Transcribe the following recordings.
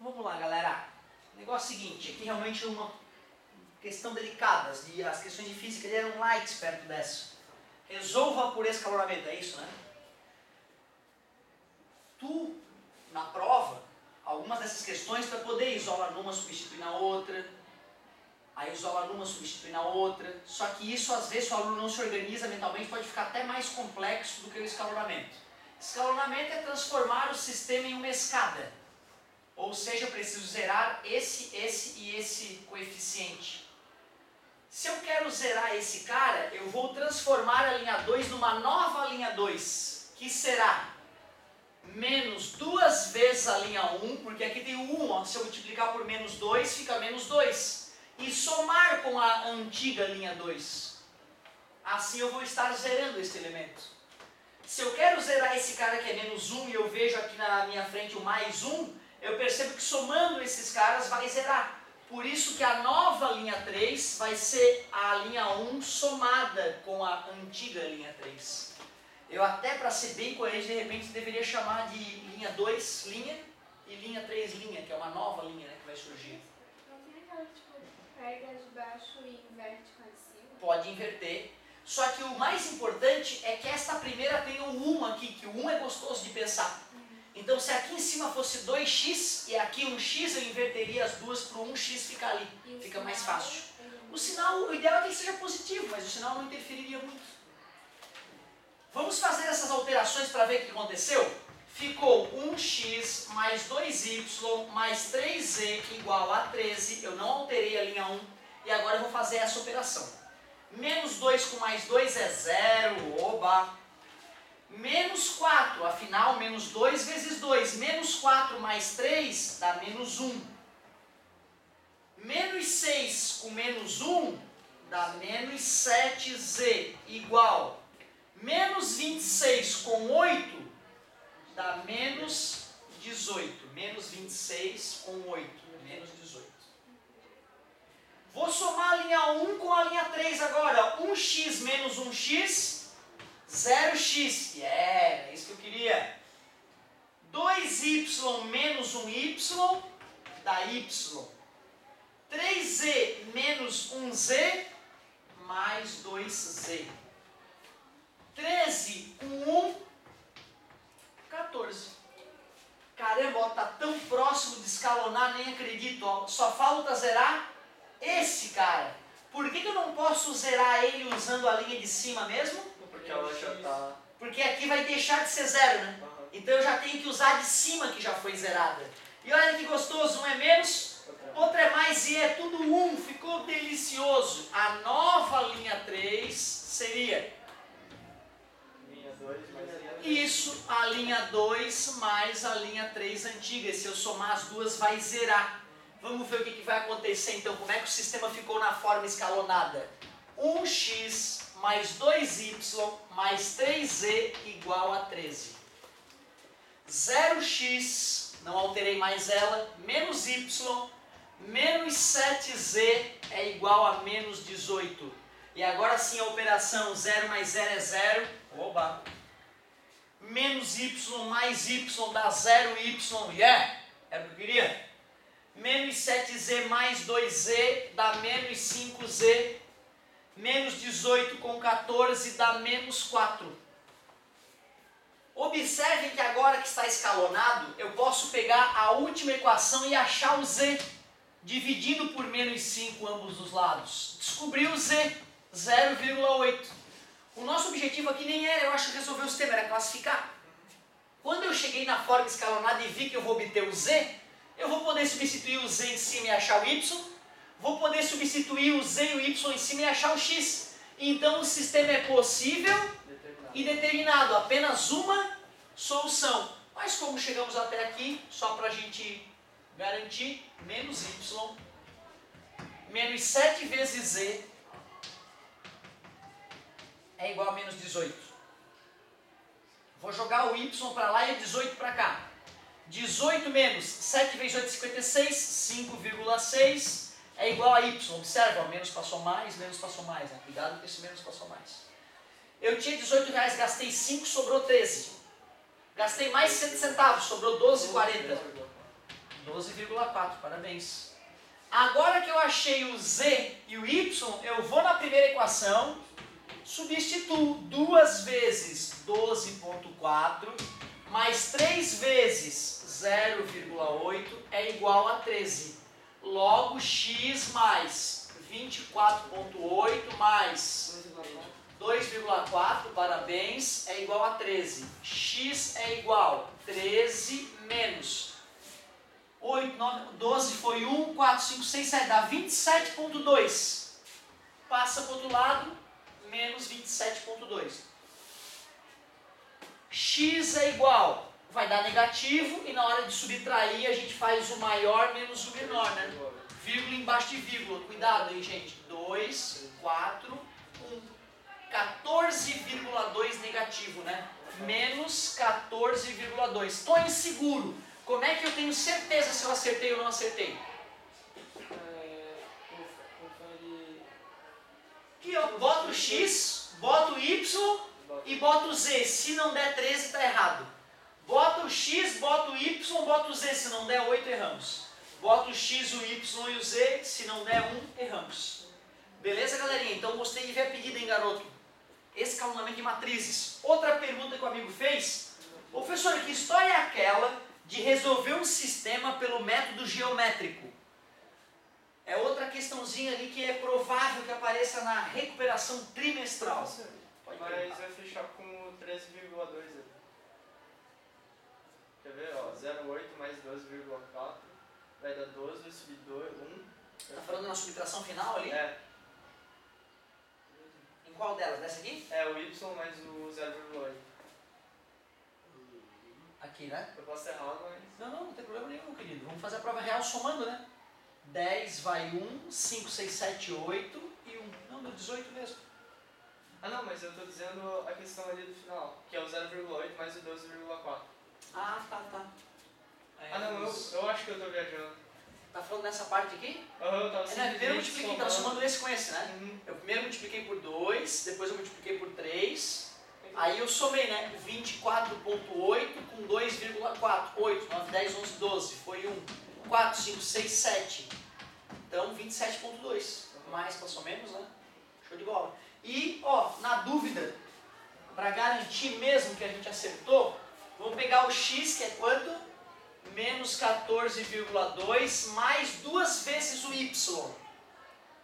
Vamos lá, galera. O negócio é o seguinte, aqui realmente é uma questão delicada. As questões de física eram light perto dessa. Resolva por escalonamento, é isso, né? Tu, na prova, algumas dessas questões, para poder isolar numa, substituir na outra, aí isola numa, substituir na outra, só que isso, às vezes, se o aluno não se organiza mentalmente, pode ficar até mais complexo do que o escalonamento. Escalonamento é transformar o sistema em uma escada, ou seja, eu preciso zerar esse e esse coeficiente. Se eu quero zerar esse cara, eu vou transformar a linha 2 numa nova linha 2, que será menos 2 vezes a linha 1, porque aqui tem o 1, ó, se eu multiplicar por menos 2, fica menos 2. E somar com a antiga linha 2. Assim eu vou estar zerando esse elemento. Se eu quero zerar esse cara que é menos 1 e eu vejo aqui na minha frente o mais 1, eu percebo que somando esses caras vai zerar. Por isso que a nova linha 3 vai ser a linha 1 somada com a antiga linha 3. Eu até, para ser bem coerente, de repente deveria chamar de linha 2 linha e linha 3 linha, que é uma nova linha, né, que vai surgir. Não tem aquela, tipo, pega de baixo e inverte com a de cima? Pode inverter. Só que o mais importante é que esta primeira tem o 1 aqui, que o 1 é gostoso de pensar. Então, se aqui em cima fosse 2x e aqui 1x, eu inverteria as duas para o 1x ficar ali. Fica mais fácil. O sinal, o ideal é que ele seja positivo, mas o sinal não interferiria muito. Vamos fazer essas alterações para ver o que aconteceu? Ficou 1x mais 2y mais 3z igual a 13. Eu não alterei a linha 1. E agora eu vou fazer essa operação. Menos 2 com mais 2 é 0. Oba! Menos 4, afinal, menos 2 vezes 2. Menos 4 mais 3 dá menos 1. Menos 6 com menos 1 dá menos 7z igual. Menos 26 com 8 dá menos 18. Menos 26 com 8, menos 18. Vou somar a linha 1 com a linha 3 agora. 1x menos 1x, 0x. É isso que eu queria. 2y menos 1y dá y. 3z menos 1z mais 2z. 13 com 1, 14. Caramba, ó, tá tão próximo de escalonar, nem acredito. Ó. Só falta zerar esse cara. Por que eu não posso zerar ele usando a linha de cima mesmo? Porque ela já tá... Porque aqui vai deixar de ser zero, né? Então eu já tenho que usar a de cima que já foi zerada. E olha que gostoso, um é menos, outro é mais e é tudo 1. Ficou delicioso. A nova linha 3 seria... Linha 2 mais linha 3. Isso, a linha 2 mais a linha 3 antiga. Se eu somar as duas, vai zerar. Vamos ver o que vai acontecer então. Como é que o sistema ficou na forma escalonada? 1x mais 2y mais 3z igual a 13. 0x, não alterei mais ela, menos y, menos 7z é igual a menos 18. E agora sim a operação 0 mais 0 é 0. Oba! Menos y mais y dá 0y. Yeah! Era o que eu queria. Menos 7z mais 2z dá menos 5z. Menos 18 com 14 dá menos 4. Observem que agora que está escalonado, eu posso pegar a última equação e achar o z, dividindo por menos 5 ambos os lados. Descobri o z, 0,8. O nosso objetivo aqui nem era, eu acho, resolver o sistema, era classificar. Quando eu cheguei na forma escalonada e vi que eu vou obter o z, eu vou poder substituir o z em cima e achar o y. Vou poder substituir o z e o y em cima e achar o x. Então o sistema é possível e determinado. Apenas uma solução. Mas como chegamos até aqui, só para a gente garantir, menos y, menos 7 vezes z é igual a menos 18. Vou jogar o y para lá e o 18 para cá. 18 menos 7 vezes 8 é 56, 5,6 é igual a y. Observa, ó, menos passou mais, menos passou mais. Né? Cuidado que esse menos passou mais. Eu tinha 18 reais, gastei 5, sobrou 13. Gastei mais 60 centavos, sobrou 12,40. 12,4, parabéns. Agora que eu achei o z e o y, eu vou na primeira equação, substituo 2 vezes 12,4 mais 3 vezes 0,8 é igual a 13. Logo, x mais 24,8 mais 2,4, parabéns, é igual a 13. X é igual a 13 menos 8, 9, 12 foi 1, 4, 5, 6, 7, dá 27,2. Passa para o outro lado, menos 27,2. X é igual, vai dar negativo, e na hora de subtrair a gente faz o maior menos o menor, né? Vírgula embaixo de vírgula, cuidado aí, gente. 2, 4, 1. 14,2 negativo, né? Menos 14,2. Estou inseguro. Como é que eu tenho certeza se eu acertei ou não acertei? Aqui, ó, boto o x, boto o y e boto o z. Se não der 13, está errado. Boto o x, boto o y, boto o z. Se não der 8, erramos. Boto o x, o y e o z. Se não der 1, erramos. Beleza, galerinha? Então gostei de ver a pedida, hein, garoto? Escalonamento de matrizes. Outra pergunta que o amigo fez. Professor, que história é aquela de resolver um sistema pelo método geométrico? É outra questãozinha ali que é provável que apareça na recuperação trimestral. Mas vai fechar com 13,2 ali. Quer ver? Ó, 0,8 mais 12,4 vai dar 12, subir 2, 1. Está falando na subtração final ali? É. Em qual delas? Dessa aqui? É o y mais o 0,8. Aqui, né? Eu posso errar, mas... Não tem problema nenhum, querido. Vamos fazer a prova real somando, né? 10 vai 1, 5, 6, 7, 8 e 1. Não, deu 18 mesmo. Ah não, mas eu tô dizendo a questão ali do final, que é o 0,8 mais o 12,4. Ah, tá. Ah não, eu acho que eu tô viajando. Tá falando nessa parte aqui? Eu tava Primeiro eu multipliquei, então somando esse com esse, né? Uhum. Eu primeiro multipliquei por 2, depois eu multipliquei por 3, aí eu somei, né? 24,8 com 2,4, 8, 9, 10, 11, 12, foi 1, 4, 5, 6, 7. Então 27,2, mais passou menos, né? Show de bola. E, ó, na dúvida, para garantir mesmo que a gente acertou, vamos pegar o x, que é quanto? Menos 14,2 mais 2 vezes o y.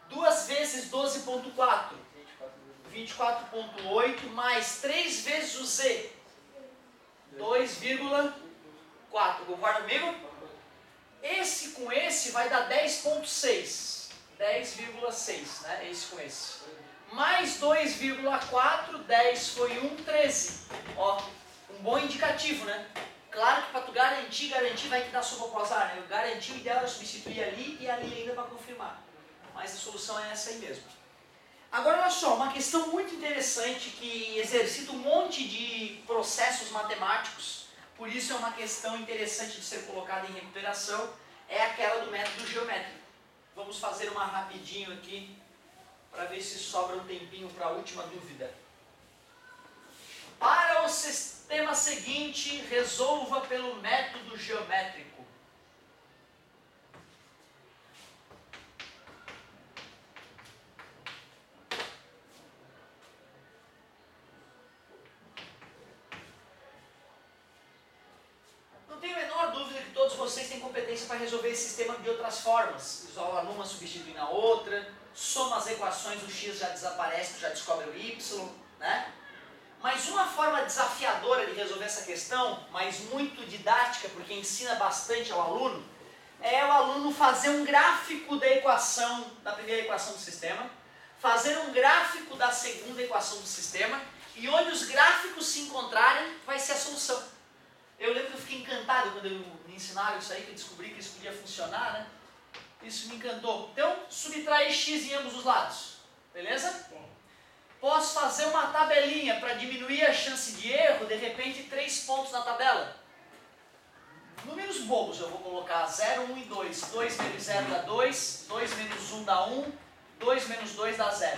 2 vezes 12,4. 24,8 mais 3 vezes o z. 2,4. Concorda comigo? Esse com esse vai dar 10,6. 10,6, né? Esse com esse. Mais 2,4, 10 foi 1, 13. Ó, um bom indicativo, né? Claro que para tu garantir vai que dar suboposar, né? Eu garanti, o ideal era substituir ali e ali ainda para confirmar. Mas a solução é essa aí mesmo. Agora olha só, uma questão muito interessante que exercita um monte de processos matemáticos, por isso é uma questão interessante de ser colocada em recuperação, é aquela do método geométrico. Vamos fazer uma rapidinho aqui, para ver se sobra um tempinho para a última dúvida. Para o sistema seguinte, resolva pelo método geométrico. Não tenho a menor dúvida que todos vocês têm competência para resolver esse sistema de outras formas. Isola uma substituindo a outra, soma as equações, o x já desaparece, tu já descobre o y, né? Mas uma forma desafiadora de resolver essa questão, mas muito didática, porque ensina bastante ao aluno, é o aluno fazer um gráfico da equação, da primeira equação do sistema, fazer um gráfico da segunda equação do sistema, e onde os gráficos se encontrarem, vai ser a solução. Eu lembro que eu fiquei encantado quando me ensinaram isso aí, que eu descobri que isso podia funcionar, né? Isso me encantou. Então, subtrair x em ambos os lados, beleza? Posso fazer uma tabelinha para diminuir a chance de erro, de repente 3 pontos na tabela. Números bobos eu vou colocar 0, 1 e 2. 2 menos 0 dá 2, 2 menos 1 dá 1, 2 menos 2 dá 0.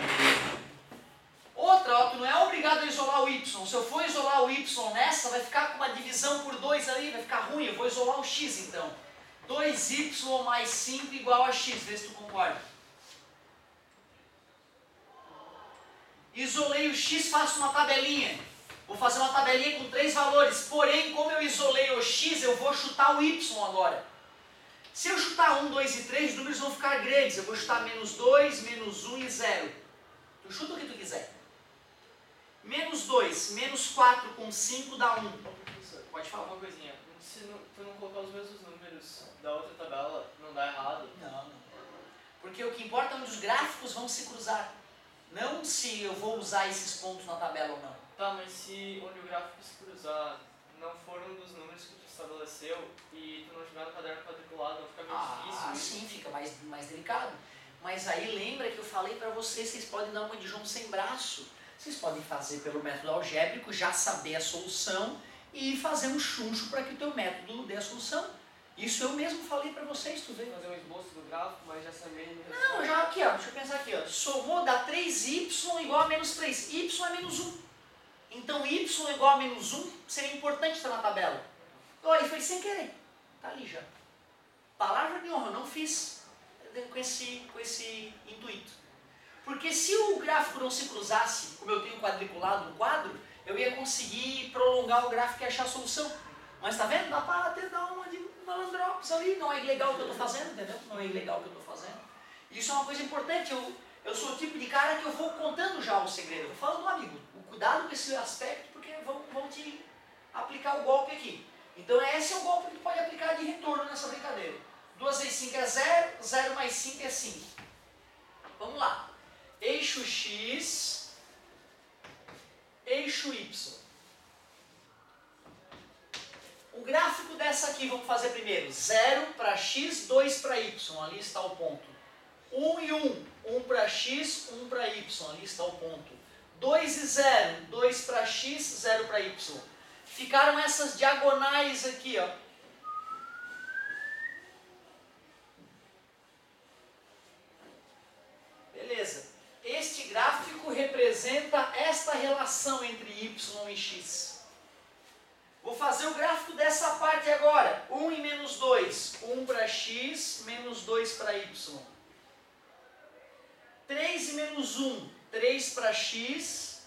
Outra, ó, tu não é obrigado a isolar o y. Se eu for isolar o y nessa, vai ficar com uma divisão por 2 ali, vai ficar ruim. Eu vou isolar o x então. 2 2y mais 5 igual a x. Vê se tu concorda. Isolei o x, faço uma tabelinha. Vou fazer uma tabelinha com 3 valores. Porém, como eu isolei o x, eu vou chutar o y agora. Se eu chutar 1, 2 e 3, os números vão ficar grandes. Eu vou chutar menos 2, menos 1 e 0. Tu chuta o que tu quiser. Menos 2, menos 4 com 5 dá 1. Pode falar uma coisinha. Se tu não colocar os mesmos números da outra tabela, não dá errado? Não. Porque o que importa é onde os gráficos vão se cruzar. Não se eu vou usar esses pontos na tabela ou não. Tá, mas se onde o gráfico se cruzar não for um dos números que tu estabeleceu e tu não jogar no caderno quadriculado, não fica meio difícil isso? Sim, fica mais delicado. Mas aí lembra que eu falei para vocês, vocês podem dar uma de João sem braço. Vocês podem fazer pelo método algébrico, já saber a solução e fazer um chuncho para que o teu método dê a solução. Isso eu mesmo falei para vocês, tu vê. Fazer um esboço do gráfico, mas já sabendo... Não, já aqui, ó, deixa eu pensar aqui, ó. Somou, dá 3y igual a menos 3. Y é menos 1. Então y igual a menos 1 seria importante estar na tabela. Olha, foi sem querer. Tá ali já. Palavra de honra, eu não fiz com esse intuito. Porque se o gráfico não se cruzasse, como eu tenho quadriculado no quadro, eu ia conseguir prolongar o gráfico e achar a solução. Mas tá vendo? Dá para até dar uma de malandropes ali. Não é ilegal o que eu estou fazendo, entendeu? Não é ilegal o que eu estou fazendo. Isso é uma coisa importante. Eu sou o tipo de cara que eu vou contando já o segredo. Eu vou falando, amigo, cuidado com esse aspecto, porque vão te aplicar o golpe aqui. Então esse é o golpe que tu pode aplicar de retorno nessa brincadeira. 2 vezes 5 é 0, 0 mais 5 é 5. Vamos lá. Eixo x, eixo y. O gráfico dessa aqui, vamos fazer primeiro. 0 para x, 2 para y. Ali está o ponto. 1 e 1. 1 para x, 1 para y. Ali está o ponto. 2 e 0. 2 para x, 0 para y. Ficaram essas diagonais aqui, ó. Beleza. Este gráfico representa esta relação entre y e x. Vou fazer o gráfico dessa parte agora. 1 e menos 2. 1 para x, menos 2 para y. 3 e menos 1. 3 para x.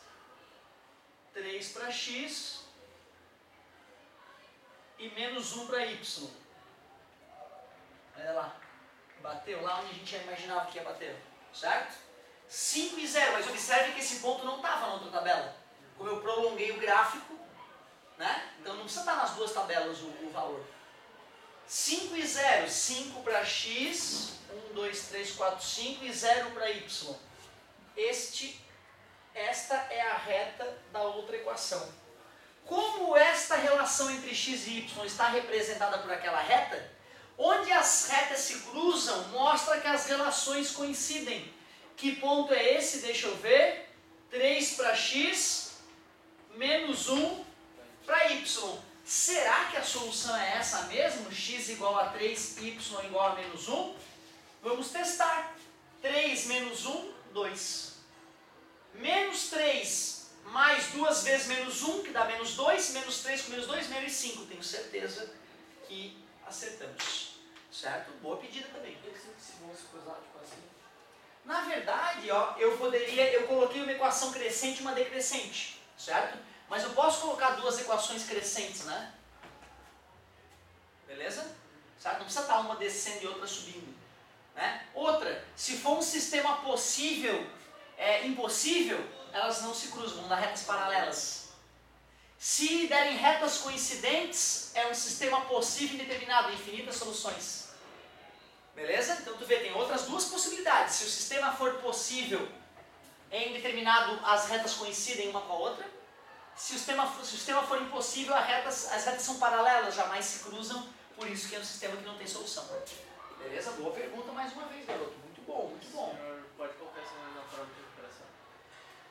3 para x. E menos 1 para y. Olha lá. Bateu lá onde a gente já imaginava que ia bater. Certo? 5 e 0. Mas observe que esse ponto não estava na outra tabela. Como eu prolonguei o gráfico, né? Então não precisa estar nas duas tabelas o valor. 5 e 0. 5 para x. 1, 2, 3, 4, 5. E 0 para y. Esta é a reta da outra equação. Como esta relação entre x e y está representada por aquela reta, onde as retas se cruzam, mostra que as relações coincidem. Que ponto é esse? Deixa eu ver. 3 para x, menos 1 para y. Será que a solução é essa mesmo? X igual a 3, y igual a menos 1? Vamos testar. 3 menos 1, 2. Menos 3 mais 2 vezes menos 1, que dá menos 2. Menos 3 com menos 2, menos 5. Tenho certeza que acertamos. Certo? Boa pedida também. Se vão se cruzar, tipo assim. Na verdade, ó, eu coloquei uma equação crescente e uma decrescente. Certo? Mas eu posso colocar duas equações crescentes, né? Beleza? Certo? Não precisa estar uma descendo e outra subindo. Né? Outra, se for um sistema possível, impossível, elas não se cruzam, vão dar retas paralelas. Se derem retas coincidentes, é um sistema possível indeterminado, infinitas soluções. Beleza? Então tu vê, tem outras duas possibilidades. Se o sistema for possível em determinado, as retas coincidem uma com a outra. Se o sistema for impossível, as retas são paralelas, jamais se cruzam, por isso que é um sistema que não tem solução. Beleza? Boa pergunta mais uma vez, garoto. Muito bom, muito bom. O senhor pode colocar esse número na prova de recuperação?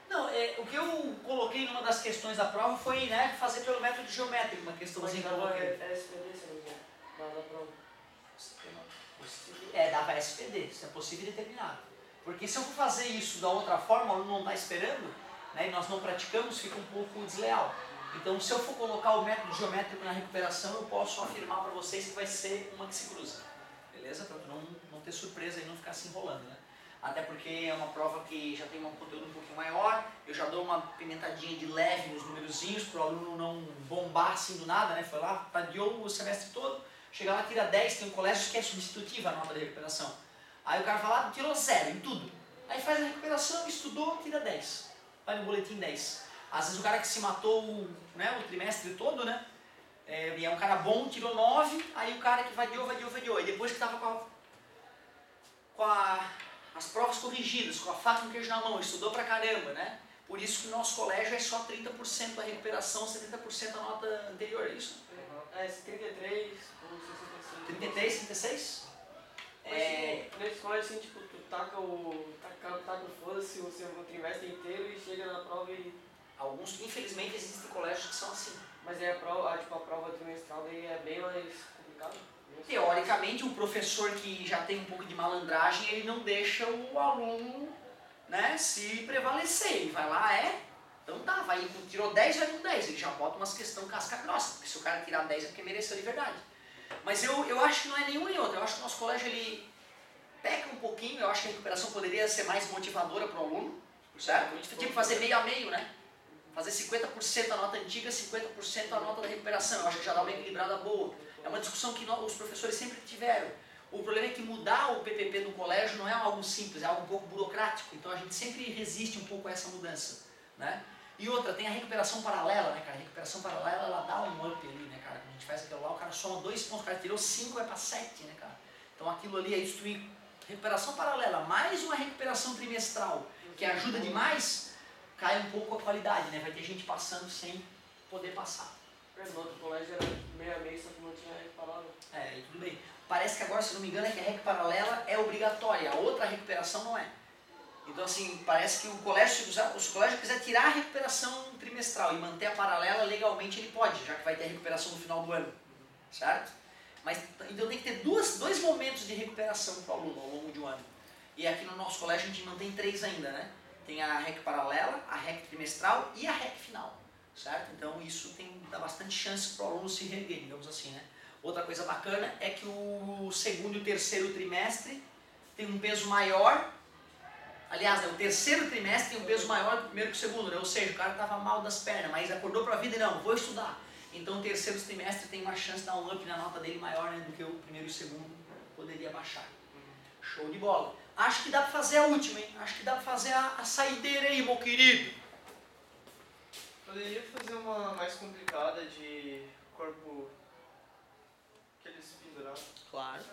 Não, o que eu coloquei numa das questões da prova foi, né, fazer pelo método geométrico, uma questãozinha que eu coloquei. É SPD, se não me engano. Dava prova. Dava SPD, isso é possível e determinado. Porque se eu for fazer isso da outra forma, o aluno não está esperando, né, e nós não praticamos, fica um pouco desleal. Então, se eu for colocar o método geométrico na recuperação, eu posso afirmar para vocês que vai ser uma que se cruza. beleza? Para tu não ter surpresa e não ficar se enrolando, né? Até porque é uma prova que já tem um conteúdo um pouquinho maior, eu já dou uma pimentadinha de leve nos numerozinhos para o aluno não bombar assim do nada, né? Foi lá, tadiou o semestre todo, chega lá, tira 10, tem um colégio que é substitutiva a nota de recuperação. Aí o cara fala, tirou 0 em tudo. Aí faz a recuperação, estudou, tira 10. Vai no boletim 10. Às vezes o cara que se matou o trimestre todo, né? E é um cara bom, tirou 9, aí o cara que vadiou. E depois que estava com as provas corrigidas, com a faca no queijo na mão, estudou pra caramba, né? Por isso que o nosso colégio é só 30% a recuperação, 70% a nota anterior, é isso? É, 33 ou 65. 33, 36? Nesse colégio, assim, tipo, tu taca o foda-se o segundo trimestre inteiro e chega na prova e... Alguns, infelizmente, existem colégios que são assim. Mas aí a prova trimestral daí é bem mais complicada? Teoricamente, o professor que já tem um pouco de malandragem, ele não deixa o aluno, né, se prevalecer. Ele vai lá, então tá, tirou 10, vai com 10. Ele já bota umas questões casca grossa, porque se o cara tirar 10 é porque mereceu de verdade. Mas eu acho que não é nenhum nem outro. Eu acho que o nosso colégio, ele peca um pouquinho. Eu acho que a recuperação poderia ser mais motivadora para o aluno, certo? A gente tinha que fazer meio a meio, né? Fazer 50% a nota antiga, 50% a nota da recuperação. Eu acho que já dá uma equilibrada boa. É uma discussão que os professores sempre tiveram. O problema é que mudar o PPP no colégio não é algo simples, é algo um pouco burocrático. Então a gente sempre resiste um pouco a essa mudança, né? E outra, tem a recuperação paralela, né, cara? A recuperação paralela, ela dá um up ali, né, cara? Quando a gente faz aquilo lá, o cara soma 2 pontos, o cara tirou 5, vai para 7, né, cara? Então aquilo ali é instruir recuperação paralela, mais uma recuperação trimestral, que ajuda demais, cai um pouco a qualidade, né? Vai ter gente passando sem poder passar. No outro colégio era meio a meio, só que não tinha reparado. E tudo bem. Parece que agora, se não me engano, é que a REC paralela é obrigatória, a outra recuperação não é. Então, assim, parece que o colégio, se o colégio quiser tirar a recuperação trimestral e manter a paralela, legalmente ele pode, já que vai ter a recuperação no final do ano, certo? Mas, então tem que ter dois momentos de recuperação para o aluno ao longo de um ano. E aqui no nosso colégio a gente mantém 3 ainda, né? Tem a REC paralela, a REC trimestral e a REC final, certo? Então isso dá bastante chance para o aluno se reerguer, digamos assim, né? Outra coisa bacana é que o segundo e o terceiro trimestre tem um peso maior. Aliás, o terceiro trimestre tem um peso maior do primeiro que o segundo, né? Ou seja, o cara estava mal das pernas, mas acordou para a vida e não, vou estudar. Então o terceiro trimestre tem uma chance de dar um up na nota dele maior, né, do que o primeiro e o segundo poderia baixar. Show de bola. Acho que dá para fazer a última, hein? Acho que dá para fazer a saideira aí, meu querido. Poderia fazer uma mais complicada de corpo que eles penduraram. Claro.